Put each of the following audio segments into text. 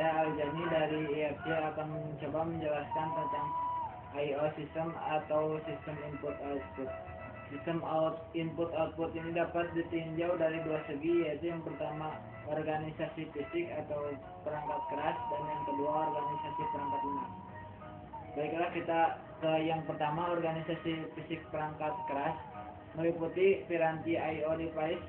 saya Aljani dari IFC akan mencoba menjelaskan tentang I/O system atau sistem input output. Sistem input output ini dapat ditinjau dari dua segi, yaitu yang pertama organisasi fisik atau perangkat keras dan yang kedua organisasi perangkat lunak. Baiklah, kita ke yang pertama, organisasi fisik perangkat keras meliputi piranti I/O device,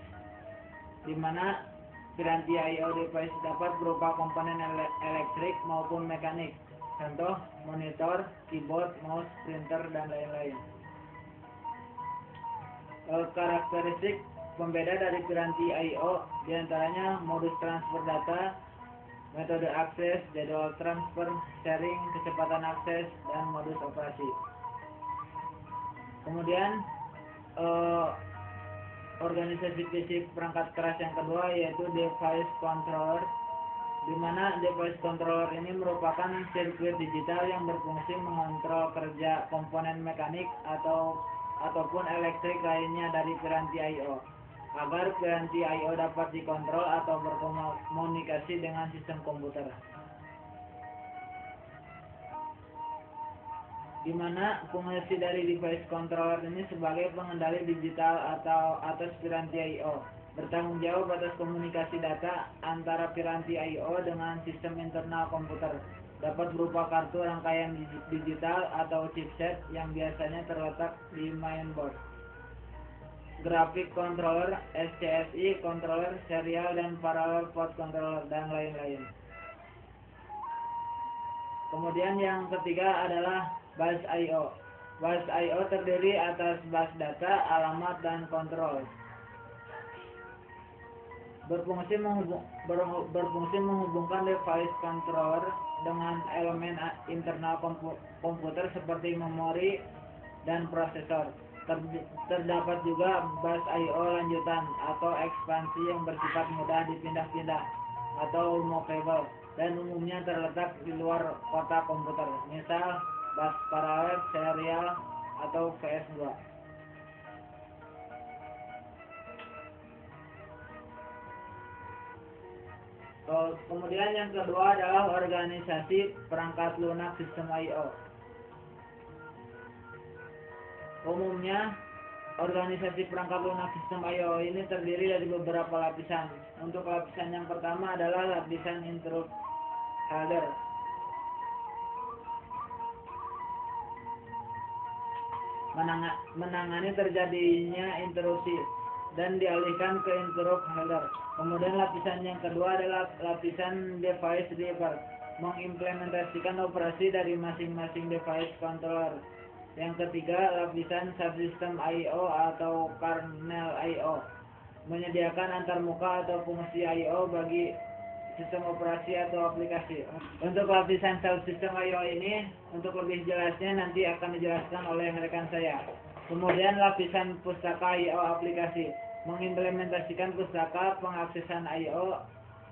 di mana piranti I/O device dapat berupa komponen elektrik maupun mekanik, contoh monitor, keyboard, mouse, printer, dan lain-lain. Karakteristik pembeda dari piranti I/O diantaranya modus transfer data, metode akses, jadwal transfer, sharing, kecepatan akses, dan modus operasi. Kemudian organisasi fisik perangkat keras yang kedua yaitu device controller, di mana device controller ini merupakan sirkuit digital yang berfungsi mengontrol kerja komponen mekanik ataupun elektrik lainnya dari piranti I/O agar piranti I/O dapat dikontrol atau berkomunikasi dengan sistem komputer, di mana fungsi dari device controller ini sebagai pengendali digital atau atas piranti I/O, bertanggung jawab atas komunikasi data antara piranti I/O dengan sistem internal komputer, dapat berupa kartu rangkaian digital atau chipset yang biasanya terletak di mainboard, graphic controller, SCSI controller, serial dan parallel port controller, dan lain-lain. Kemudian yang ketiga adalah bus I/O. Bus I/O terdiri atas bus data, alamat, dan kontrol. Berfungsi menghubungkan device controller dengan elemen internal komputer seperti memori dan prosesor. Terdapat juga bus I/O lanjutan atau ekspansi yang bersifat mudah dipindah-pindah atau movable dan umumnya terletak di luar kotak komputer, misal bus paralel, serial, atau VS2. Kemudian yang kedua adalah organisasi perangkat lunak sistem I/O. Umumnya organisasi perangkat lunak sistem I/O ini terdiri dari beberapa lapisan. Untuk lapisan yang pertama adalah lapisan interrupt header. Menangani terjadinya interupsi dan dialihkan ke interrupt header. Kemudian lapisan yang kedua adalah lapisan device driver, mengimplementasikan operasi dari masing-masing device controller. Yang ketiga, lapisan subsystem I/O atau kernel I/O, menyediakan antarmuka atau fungsi I/O bagi sistem operasi atau aplikasi. Untuk lapisan subsystem I/O ini, untuk lebih jelasnya nanti akan dijelaskan oleh rekan saya. Kemudian lapisan pustaka I/O aplikasi, mengimplementasikan pustaka pengaksesan I/O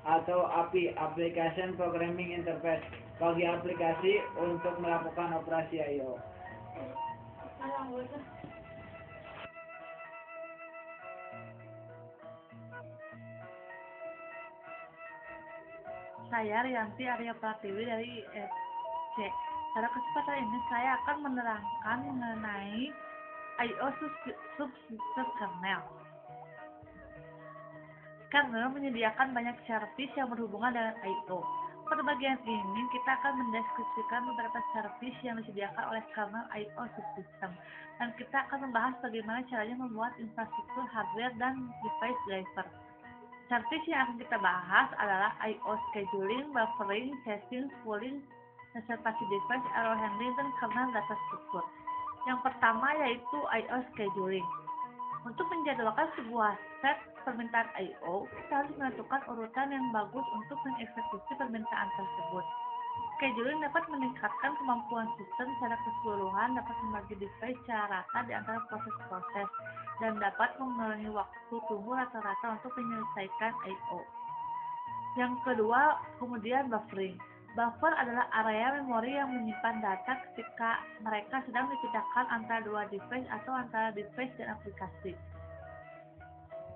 atau API, Application Programming Interface, bagi aplikasi untuk melakukan operasi I/O. Saya Rianti Arya Pratiwi dari IFC. Pada kesempatan ini saya akan menerangkan mengenai I/O subsystem kernel. Kernel menyediakan banyak service yang berhubungan dengan I/O. Pada bagian ini kita akan mendeskripsikan beberapa service yang disediakan oleh kernel I/O subsystem, dan kita akan membahas bagaimana caranya membuat infrastruktur hardware dan device driver. Service yang akan kita bahas adalah I/O scheduling, buffering, caching, pooling, reservasi device, error handling, dan kernel data struktur. Yang pertama yaitu I/O scheduling. Untuk menjadwalkan sebuah set permintaan I/O, kita harus menentukan urutan yang bagus untuk mengeksekusi permintaan tersebut. Scheduling dapat meningkatkan kemampuan sistem secara keseluruhan, dapat membagi device secara rata di antara proses-proses, dan dapat mengurangi waktu tunggu rata-rata untuk menyelesaikan I/O. Yang kedua, kemudian buffering. Buffer adalah area memori yang menyimpan data ketika mereka sedang dipindahkan antara dua device atau antara device dan aplikasi.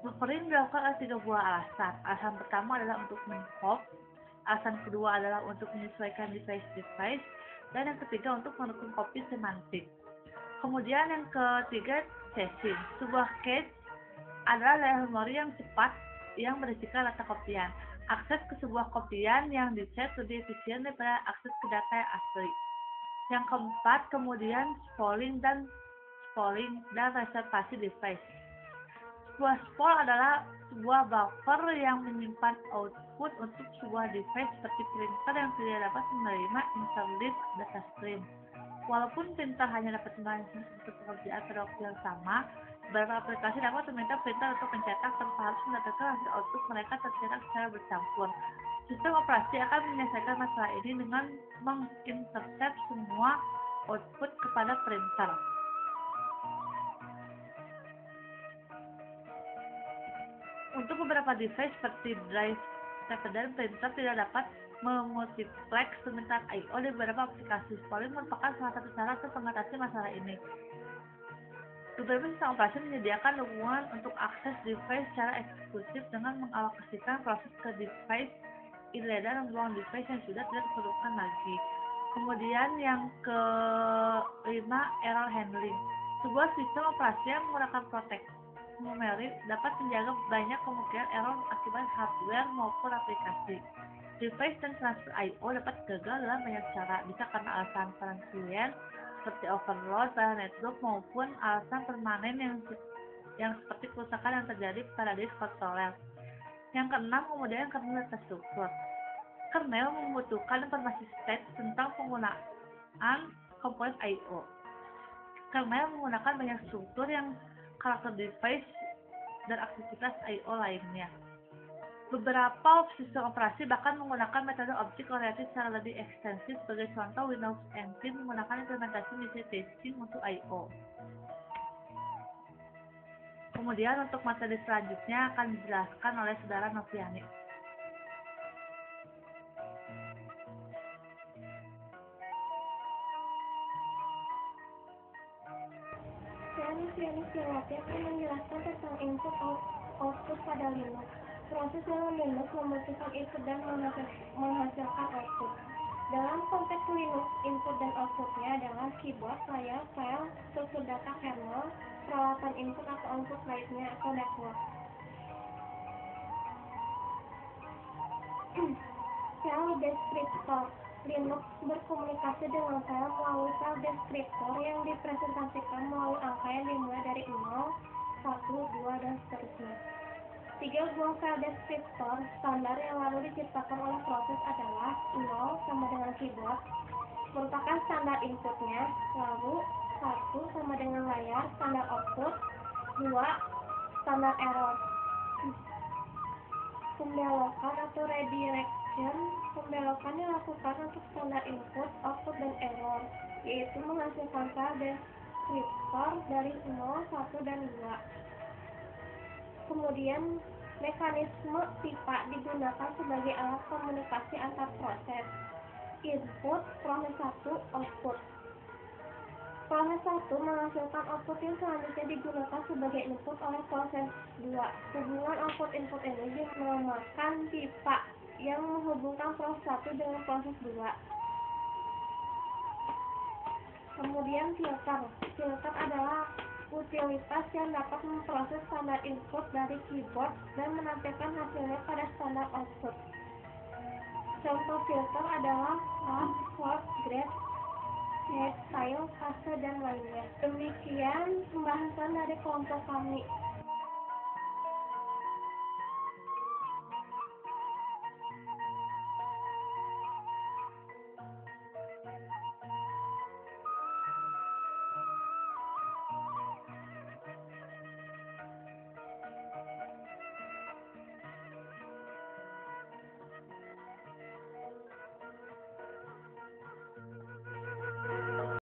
Buffering dilakukan oleh 3 buah alasan. Alasan pertama adalah untuk men-hop, Alasan kedua adalah untuk menyesuaikan device-device, dan yang ketiga untuk mendukung copy semantik. Kemudian yang ketiga, caching. Sebuah cache adalah layar memori yang cepat yang berisikan data kopian. Akses ke sebuah kopian yang di-cache lebih efisien daripada akses ke data yang asli. Yang keempat, kemudian spooling dan reservasi device. Sebuah spool adalah sebuah buffer yang menyimpan output untuk sebuah device seperti printer yang tidak dapat menerima invalid data stream. Walaupun printer hanya dapat melayani satu pekerjaan pada waktu yang sama, beberapa aplikasi dapat meminta printer untuk mencetak tanpa harus mendapatkan hasil output mereka tercetak secara bercampur. Sistem operasi akan menyelesaikan masalah ini dengan mengintercept semua output kepada printer. Untuk beberapa device seperti drive, CD, dan printer tidak dapat memultiplex permintaan I/O dari beberapa aplikasi. Spooling merupakan salah satu cara untuk mengatasi masalah ini. Beberapa sistem operasi menyediakan dukungan untuk akses device secara eksklusif dengan mengalokasikan proses ke device ilegal dan membuang device yang sudah tidak diperlukan lagi. Kemudian yang kelima, error handling. Sebuah sistem operasi yang menggunakan proteksi numeric dapat menjaga banyak kemungkinan error akibat hardware maupun aplikasi. Device dan transfer I/O dapat gagal dalam banyak cara, bisa karena alasan transient seperti overload pada network maupun alasan permanen yang seperti kerusakan yang terjadi pada disk controller. Yang keenam, kemudian kernel data struktur. Kernel membutuhkan informasi state tentang penggunaan komponen I/O. Kernel menggunakan banyak struktur yang karakter device dan aktivitas I/O lainnya. Beberapa sistem operasi bahkan menggunakan metode objek oriented secara lebih ekstensif. Sebagai contoh, Windows NT menggunakan implementasi multitasking untuk I/O. Kemudian untuk materi selanjutnya akan dijelaskan oleh Saudara Noviani. Noviani akan menjelaskan tentang input output pada Linux. Proses dalam Linux memunculkan input dan menghasilkan output. Dalam konteks Linux, input dan outputnya adalah keyboard, layar, file, struktur data kernel, peralatan input atau output lainnya, atau network. File descriptor. Linux berkomunikasi dengan file melalui file descriptor yang dipresentasikan melalui angka yang dimulai dari 0, 1, 2, dan seterusnya. 3 buah file descriptor standar yang lalu diciptakan oleh proses adalah 0 sama dengan keyboard, merupakan standar inputnya, lalu 1 sama dengan layar, standar output, 2 standar error. Pembelokan atau redirection. Pembelokan dilakukan untuk standar input, output, dan error, yaitu menghasilkan file descriptor dari 0, 1, dan 2. Kemudian mekanisme pipa digunakan sebagai alat komunikasi antar proses. Input, proses 1, output. Proses 1 menghasilkan output yang selanjutnya digunakan sebagai input oleh proses 2. Hubungan output-input ini dinamakan pipa yang menghubungkan proses 1 dengan proses 2. Kemudian filter. Filter adalah utilitas yang dapat memproses standar input dari keyboard dan menampilkan hasilnya pada standar output. Contoh filter adalah large, short, grade, style, fase, dan lainnya. Demikian pembahasan dari kelompok kami.